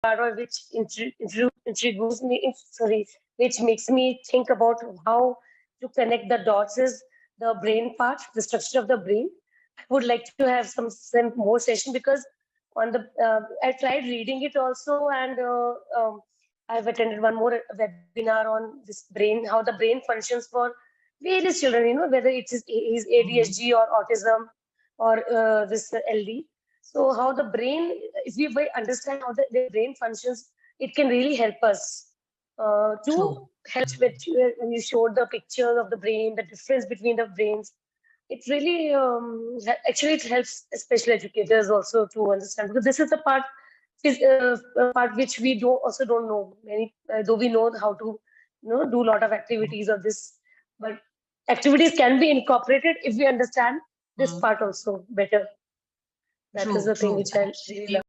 part of which intrigues me, which makes me think about how to connect the dots is the brain part, the structure of the brain. I would like to have some more session because on the I tried reading it also, and I've attended one more webinar on this brain, how the brain functions for various children. Whether it is ADHD or autism or this LD. So how the brain, if we understand how the brain functions, it can really help us to help with when you showed the pictures of the brain, the difference between the brains. It really actually it helps special educators also to understand, because this is the part is a part which we don't know many, though we know how to do a lot of activities of this, but activities can be incorporated if we understand this part also better. That is the thing which I really love.